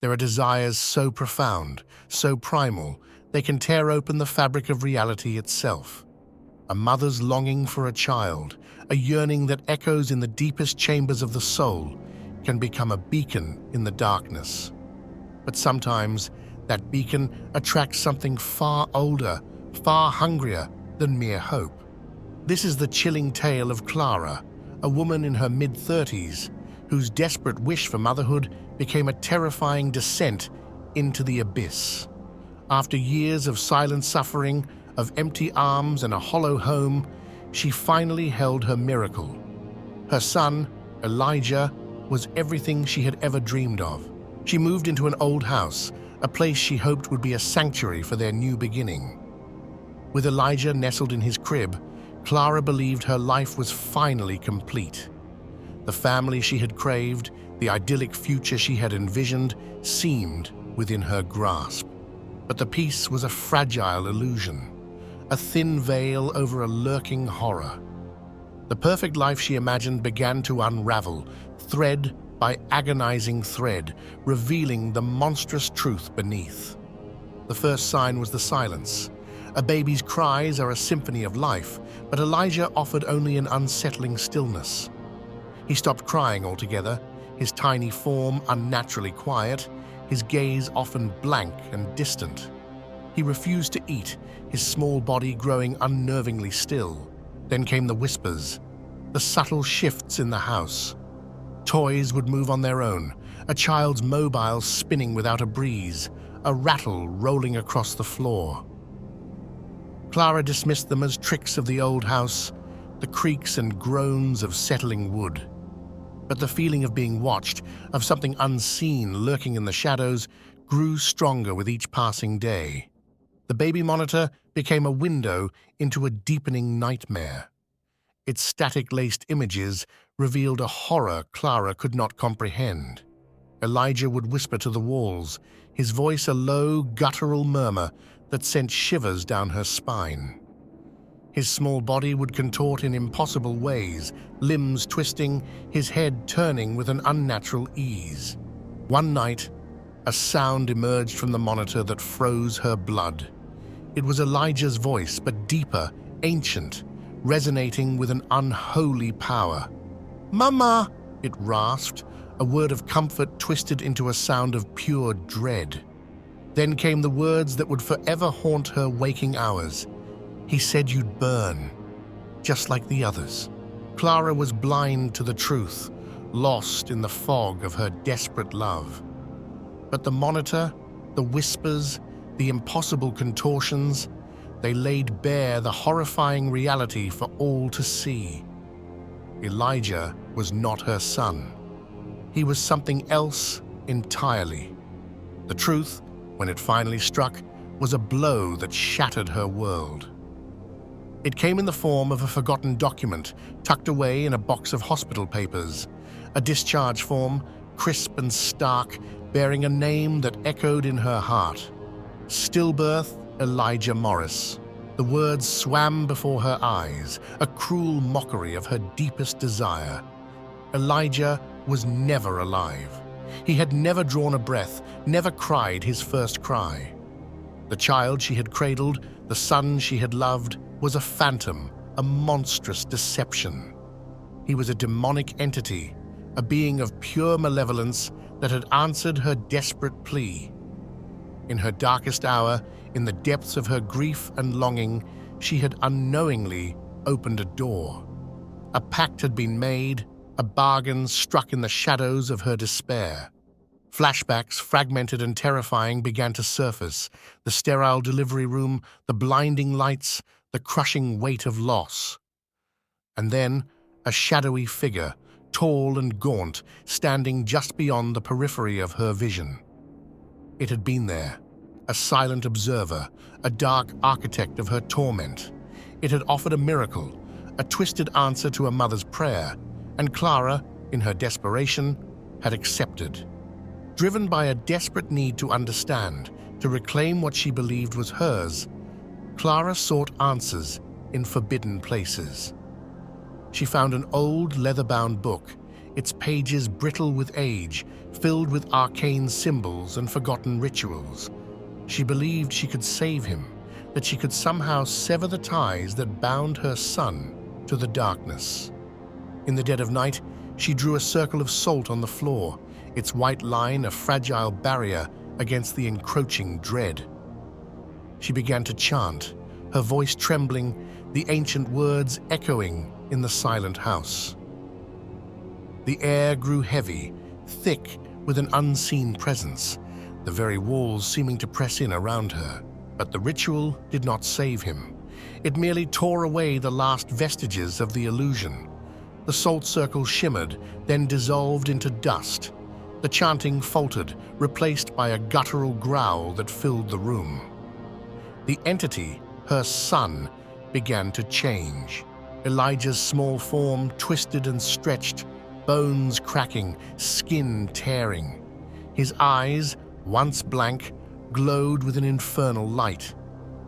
There are desires so profound, so primal, they can tear open the fabric of reality itself. A mother's longing for a child, a yearning that echoes in the deepest chambers of the soul, can become a beacon in the darkness. But sometimes, that beacon attracts something far older, far hungrier than mere hope. This is the chilling tale of Clara, a woman in her mid-30s, whose desperate wish for motherhood became a terrifying descent into the abyss. After years of silent suffering, of empty arms and a hollow home, she finally held her miracle. Her son, Elijah, was everything she had ever dreamed of. She moved into an old house, a place she hoped would be a sanctuary for their new beginning. With Elijah nestled in his crib, Clara believed her life was finally complete. The family she had craved, the idyllic future she had envisioned, seemed within her grasp. But the peace was a fragile illusion, a thin veil over a lurking horror. The perfect life she imagined began to unravel, thread by agonizing thread, revealing the monstrous truth beneath. The first sign was the silence. A baby's cries are a symphony of life, but Elijah offered only an unsettling stillness. He stopped crying altogether, his tiny form unnaturally quiet, his gaze often blank and distant. He refused to eat, his small body growing unnervingly still. Then came the whispers, the subtle shifts in the house. Toys would move on their own, a child's mobile spinning without a breeze, a rattle rolling across the floor. Clara dismissed them as tricks of the old house, the creaks and groans of settling wood. But the feeling of being watched, of something unseen lurking in the shadows, grew stronger with each passing day. The baby monitor became a window into a deepening nightmare. Its static-laced images revealed a horror Clara could not comprehend. Elijah would whisper to the walls, his voice a low, guttural murmur that sent shivers down her spine. His small body would contort in impossible ways, limbs twisting, his head turning with an unnatural ease. One night, a sound emerged from the monitor that froze her blood. It was Elijah's voice, but deeper, ancient, resonating with an unholy power. "Mama!" it rasped, a word of comfort twisted into a sound of pure dread. Then came the words that would forever haunt her waking hours. "He said you'd burn, just like the others." Clara was blind to the truth, lost in the fog of her desperate love. But the monitor, the whispers, the impossible contortions, they laid bare the horrifying reality for all to see. Elijah was not her son. He was something else entirely. The truth, when it finally struck, was a blow that shattered her world. It came in the form of a forgotten document tucked away in a box of hospital papers, a discharge form, crisp and stark, bearing a name that echoed in her heart. Stillbirth Elijah Morris. The words swam before her eyes, a cruel mockery of her deepest desire. Elijah was never alive. He had never drawn a breath, never cried his first cry. The child she had cradled, the son she had loved, was a phantom, a monstrous deception. He was a demonic entity, a being of pure malevolence that had answered her desperate plea. In her darkest hour, in the depths of her grief and longing, she had unknowingly opened a door. A pact had been made, a bargain struck in the shadows of her despair. Flashbacks, fragmented and terrifying, began to surface. The sterile delivery room, the blinding lights, the crushing weight of loss. And then, a shadowy figure, tall and gaunt, standing just beyond the periphery of her vision. It had been there, a silent observer, a dark architect of her torment. It had offered a miracle, a twisted answer to a mother's prayer, and Clara, in her desperation, had accepted. Driven by a desperate need to understand, to reclaim what she believed was hers, Clara sought answers in forbidden places. She found an old leather-bound book, its pages brittle with age, filled with arcane symbols and forgotten rituals. She believed she could save him, that she could somehow sever the ties that bound her son to the darkness. In the dead of night, she drew a circle of salt on the floor, its white line a fragile barrier against the encroaching dread. She began to chant, her voice trembling, the ancient words echoing in the silent house. The air grew heavy, thick with an unseen presence, the very walls seeming to press in around her. But the ritual did not save him. It merely tore away the last vestiges of the illusion. The salt circle shimmered, then dissolved into dust. The chanting faltered, replaced by a guttural growl that filled the room. The entity, her son, began to change. Elijah's small form twisted and stretched, bones cracking, skin tearing. His eyes, once blank, glowed with an infernal light.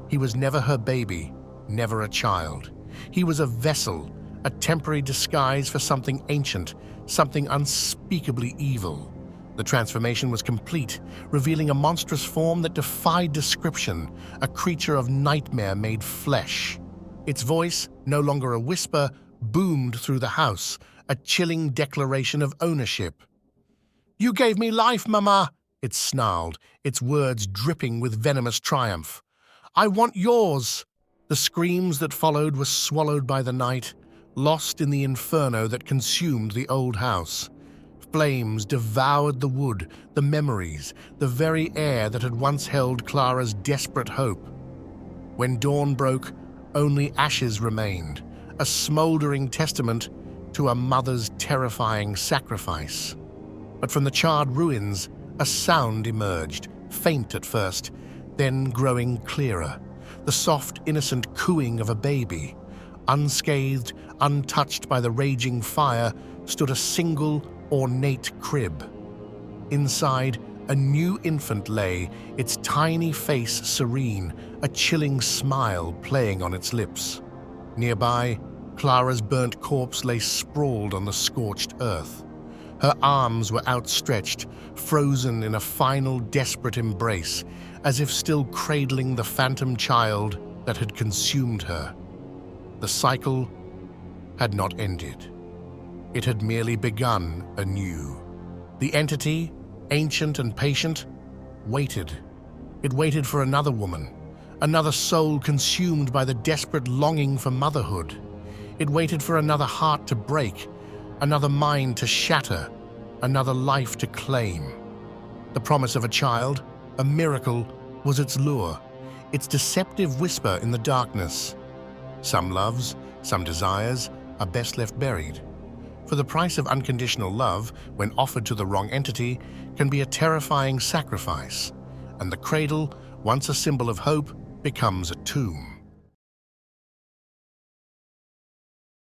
He was never her baby, never a child. He was a vessel, a temporary disguise for something ancient, something unspeakably evil. The transformation was complete, revealing a monstrous form that defied description, a creature of nightmare made flesh. Its voice, no longer a whisper, boomed through the house, a chilling declaration of ownership. "You gave me life, Mama!" it snarled, its words dripping with venomous triumph. "I want yours!" The screams that followed were swallowed by the night, lost in the inferno that consumed the old house. Flames devoured the wood, the memories, the very air that had once held Clara's desperate hope. When dawn broke, only ashes remained, a smoldering testament to a mother's terrifying sacrifice. But from the charred ruins, a sound emerged, faint at first, then growing clearer, the soft, innocent cooing of a baby. Unscathed, untouched by the raging fire, stood a single, ornate crib. Inside, a new infant lay, its tiny face serene, a chilling smile playing on its lips. Nearby, Clara's burnt corpse lay sprawled on the scorched earth. Her arms were outstretched, frozen in a final desperate embrace, as if still cradling the phantom child that had consumed her. The cycle had not ended. It had merely begun anew. The entity, ancient and patient, waited. It waited for another woman, another soul consumed by the desperate longing for motherhood. It waited for another heart to break, another mind to shatter, another life to claim. The promise of a child, a miracle, was its lure, its deceptive whisper in the darkness. Some loves, some desires, are best left buried. For the price of unconditional love, when offered to the wrong entity, can be a terrifying sacrifice, and the cradle, once a symbol of hope, becomes a tomb.